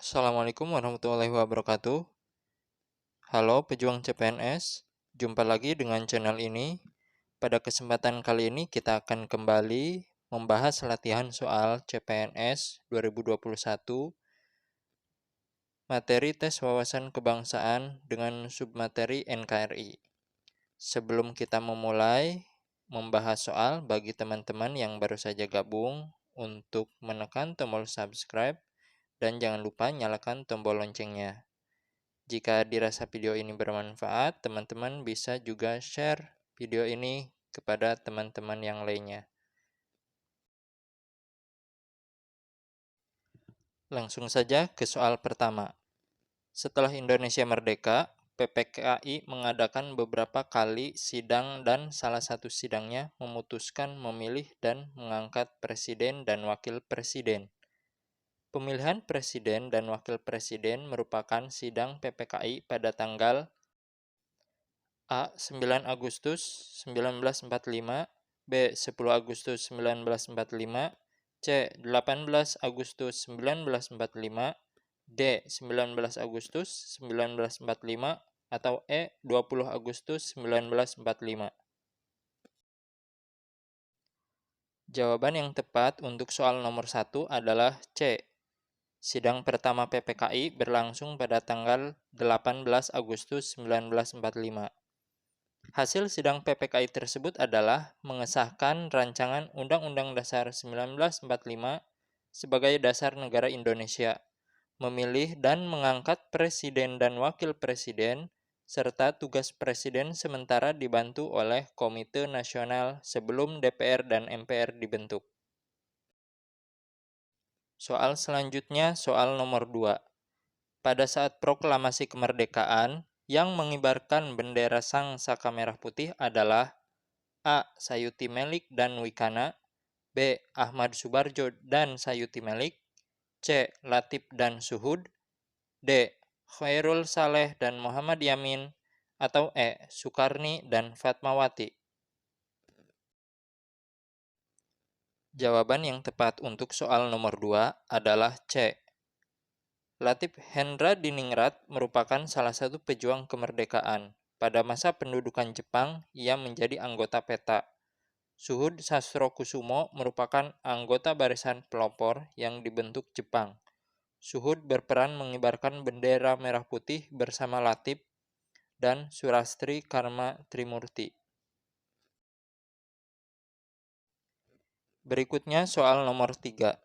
Assalamualaikum warahmatullahi wabarakatuh. Halo pejuang CPNS, jumpa lagi dengan channel ini. Pada kesempatan kali ini kita akan kembali membahas latihan soal CPNS 2021, materi tes wawasan kebangsaan dengan submateri NKRI. Sebelum kita memulai membahas soal, bagi teman-teman yang baru saja gabung, untuk menekan tombol subscribe dan jangan lupa nyalakan tombol loncengnya. Jika dirasa video ini bermanfaat, teman-teman bisa juga share video ini kepada teman-teman yang lainnya. Langsung saja ke soal pertama. Setelah Indonesia merdeka, PPKI mengadakan beberapa kali sidang dan salah satu sidangnya memutuskan memilih dan mengangkat presiden dan wakil presiden. Pemilihan presiden dan wakil presiden merupakan sidang PPKI pada tanggal A. 9 Agustus 1945, B. 10 Agustus 1945, C. 18 Agustus 1945, D. 19 Agustus 1945, atau E. 20 Agustus 1945. Jawaban yang tepat untuk soal nomor 1 adalah C. Sidang pertama PPKI berlangsung pada tanggal 18 Agustus 1945. Hasil sidang PPKI tersebut adalah mengesahkan rancangan Undang-Undang Dasar 1945 sebagai dasar negara Indonesia, memilih dan mengangkat presiden dan wakil presiden, serta tugas presiden sementara dibantu oleh Komite Nasional sebelum DPR dan MPR dibentuk. Soal selanjutnya, soal nomor 2. Pada saat proklamasi kemerdekaan, yang mengibarkan bendera Sang Saka Merah Putih adalah A. Sayuti Melik dan Wikana, B. Ahmad Subarjo dan Sayuti Melik, C. Latif dan Suhud, D. Khairul Saleh dan Muhammad Yamin, atau E. Sukarni dan Fatmawati. Jawaban yang tepat untuk soal nomor 2 adalah C. Latif Hendra Diningrat merupakan salah satu pejuang kemerdekaan. Pada masa pendudukan Jepang, ia menjadi anggota PETA. Suhud Sastrokusumo merupakan anggota barisan pelopor yang dibentuk Jepang. Suhud berperan mengibarkan bendera merah putih bersama Latif dan Surastri Karma Trimurti. Berikutnya soal nomor 3.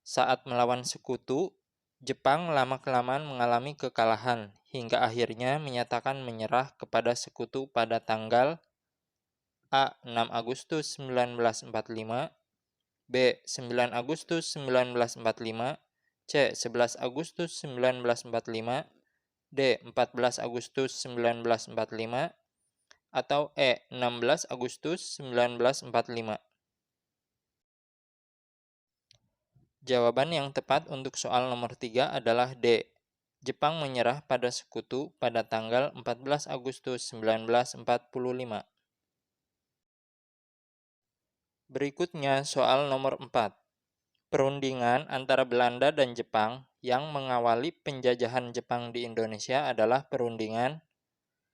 Saat melawan sekutu, Jepang lama-kelamaan mengalami kekalahan hingga akhirnya menyatakan menyerah kepada sekutu pada tanggal A. 6 Agustus 1945, B. 9 Agustus 1945, C. 11 Agustus 1945, D. 14 Agustus 1945, atau E. 16 Agustus 1945. Jawaban yang tepat untuk soal nomor 3 adalah D. Jepang menyerah pada sekutu pada tanggal 14 Agustus 1945. Berikutnya soal nomor 4. Perundingan antara Belanda dan Jepang yang mengawali penjajahan Jepang di Indonesia adalah perundingan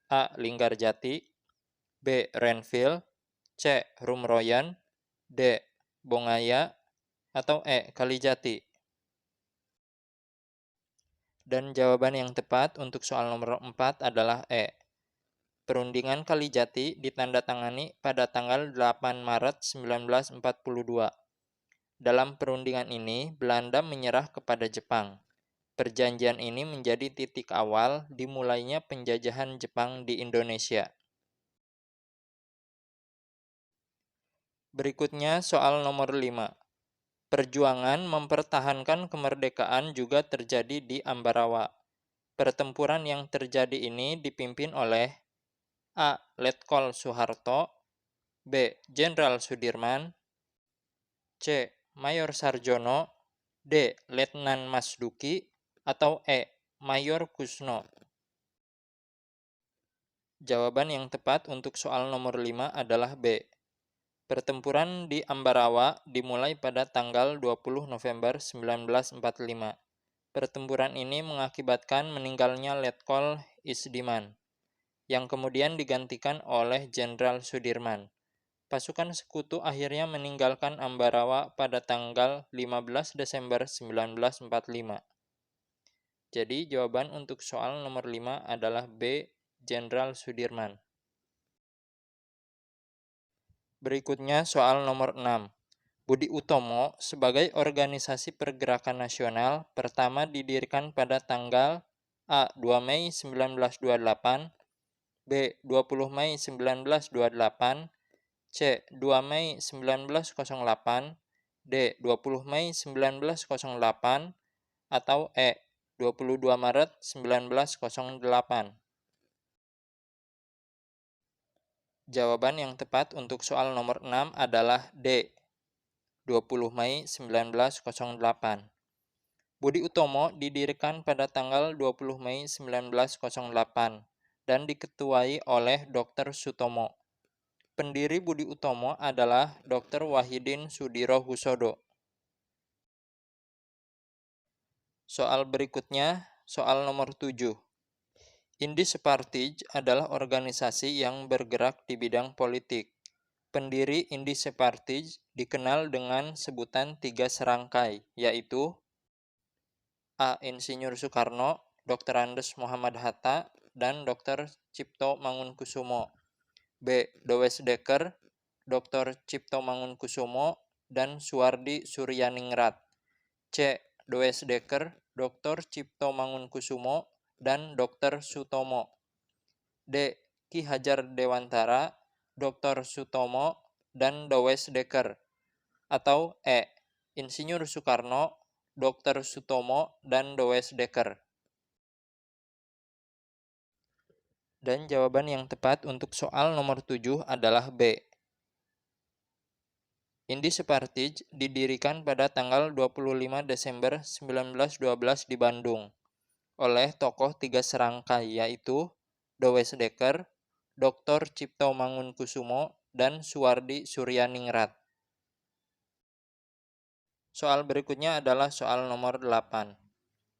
A. Linggarjati, B. Renville, C. Rumroyen, D. Bongaya, atau E. Kalijati. Dan jawaban yang tepat untuk soal nomor 4 adalah E. Perundingan Kalijati ditandatangani pada tanggal 8 Maret 1942. Dalam perundingan ini, Belanda menyerah kepada Jepang. Perjanjian ini menjadi titik awal dimulainya penjajahan Jepang di Indonesia. Berikutnya soal nomor 5. Perjuangan mempertahankan kemerdekaan juga terjadi di Ambarawa. Pertempuran yang terjadi ini dipimpin oleh A. Letkol Soeharto, B. Jenderal Sudirman, C. Mayor Sarjono, D. Letnan Masduki, atau E. Mayor Kusno. Jawaban yang tepat untuk soal nomor 5 adalah B. Pertempuran di Ambarawa dimulai pada tanggal 20 November 1945. Pertempuran ini mengakibatkan meninggalnya Letkol Isdiman, yang kemudian digantikan oleh Jenderal Sudirman. Pasukan sekutu akhirnya meninggalkan Ambarawa pada tanggal 15 Desember 1945. Jadi jawaban untuk soal nomor 5 adalah B. Jenderal Sudirman. Berikutnya soal nomor 6. Budi Utomo sebagai organisasi pergerakan nasional pertama didirikan pada tanggal A. 2 Mei 1928, B. 20 Mei 1928, C. 2 Mei 1908, D. 20 Mei 1908, atau E. 22 Maret 1908. Jawaban yang tepat untuk soal nomor 6 adalah D. 20 Mei 1908. Budi Utomo didirikan pada tanggal 20 Mei 1908 dan diketuai oleh Dr. Sutomo. Pendiri Budi Utomo adalah Dr. Wahidin Sudirohusodo. Soal berikutnya, soal nomor 7. Indi Separtij adalah organisasi yang bergerak di bidang politik. Pendiri Indi Separtij dikenal dengan sebutan 3 serangkai, yaitu A. Insinyur Soekarno, Dr. Andes Muhammad Hatta, dan Dr. Cipto Mangunkusumo. B. Dowes Dekker, Dr. Cipto Mangunkusumo, dan Suwardi Suryaningrat. C. Dowes Dekker, Dr. Cipto Mangunkusumo, dan Dr. Sutomo. D. Ki Hajar Dewantara, Dr. Sutomo, dan Dowes Dekker. Atau E. Insinyur Soekarno, Dr. Sutomo, dan Dowes Dekker. Dan jawaban yang tepat untuk soal nomor 7 adalah B. Indi Separtij didirikan pada tanggal 25 Desember 1912 di Bandung oleh tokoh 3 serangkai, yaitu Dowes Dekker, Dr. Cipto Mangunkusumo, dan Suwardi Suryaningrat. Soal berikutnya adalah soal nomor 8.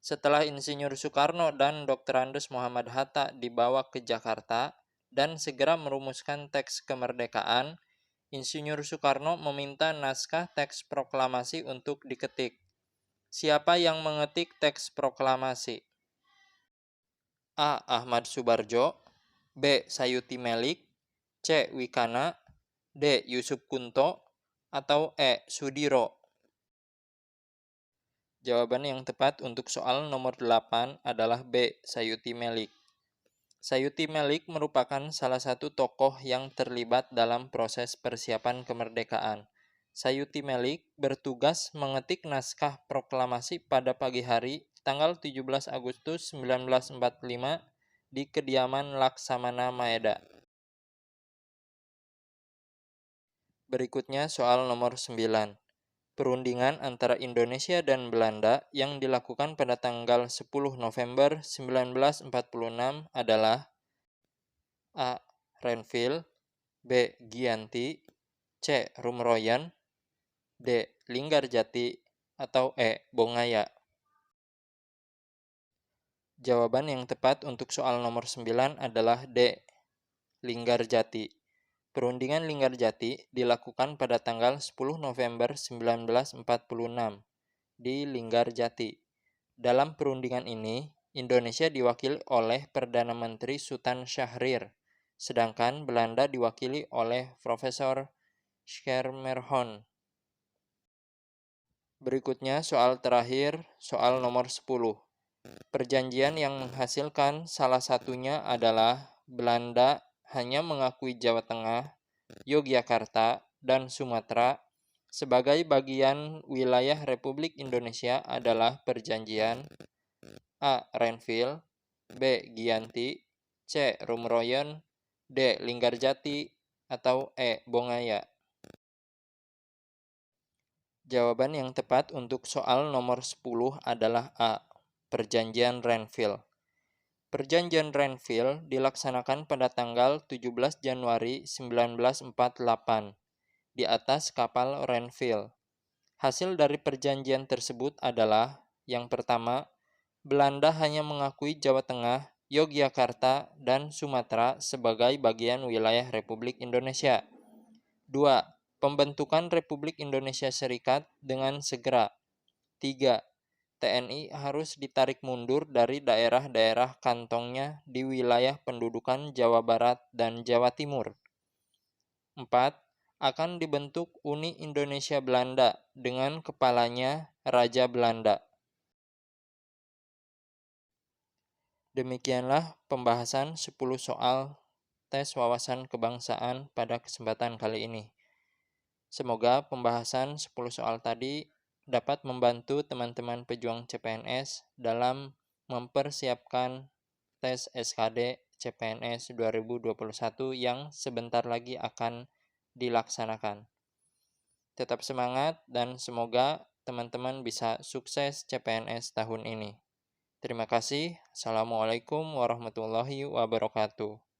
Setelah Insinyur Soekarno dan Dr. Andes Muhammad Hatta dibawa ke Jakarta dan segera merumuskan teks kemerdekaan, Insinyur Soekarno meminta naskah teks proklamasi untuk diketik. Siapa yang mengetik teks proklamasi? A. Ahmad Subarjo, B. Sayuti Melik, C. Wikana, D. Yusuf Kunto, atau E. Sudiro. Jawaban yang tepat untuk soal nomor 8 adalah B. Sayuti Melik. Sayuti Melik merupakan salah satu tokoh yang terlibat dalam proses persiapan kemerdekaan. Sayuti Melik bertugas mengetik naskah proklamasi pada pagi hari tanggal 17 Agustus 1945 di kediaman Laksamana Maeda. Berikutnya soal nomor 9. Perundingan antara Indonesia dan Belanda yang dilakukan pada tanggal 10 November 1946 adalah A. Renville, B. Giyanti, C. Rumroyen, D. Linggarjati, atau E. Bongaya. Jawaban yang tepat untuk soal nomor 9 adalah D. Linggarjati. Perundingan Linggarjati dilakukan pada tanggal 10 November 1946 di Linggarjati. Dalam perundingan ini, Indonesia diwakili oleh Perdana Menteri Sultan Syahrir, sedangkan Belanda diwakili oleh Profesor Schermerhorn. Berikutnya soal terakhir, soal nomor 10. Perjanjian yang menghasilkan salah satunya adalah Belanda hanya mengakui Jawa Tengah, Yogyakarta, dan Sumatera sebagai bagian wilayah Republik Indonesia adalah perjanjian A. Renville, B. Giyanti, C. Rumroyen, D. Linggarjati, atau E. Bongaya. Jawaban yang tepat untuk soal nomor 10 adalah A. Perjanjian Renville. Perjanjian Renville dilaksanakan pada tanggal 17 Januari 1948 di atas kapal Renville. Hasil dari perjanjian tersebut adalah yang pertama, Belanda hanya mengakui Jawa Tengah, Yogyakarta, dan Sumatera sebagai bagian wilayah Republik Indonesia. 2. Pembentukan Republik Indonesia Serikat dengan segera. 3. TNI harus ditarik mundur dari daerah-daerah kantongnya di wilayah pendudukan Jawa Barat dan Jawa Timur. 4. Akan dibentuk Uni Indonesia Belanda dengan kepalanya Raja Belanda. Demikianlah pembahasan 10 soal tes wawasan kebangsaan pada kesempatan kali ini. Semoga pembahasan 10 soal tadi dapat membantu teman-teman pejuang CPNS dalam mempersiapkan tes SKD CPNS 2021 yang sebentar lagi akan dilaksanakan. Tetap semangat dan semoga teman-teman bisa sukses CPNS tahun ini. Terima kasih. Assalamualaikum warahmatullahi wabarakatuh.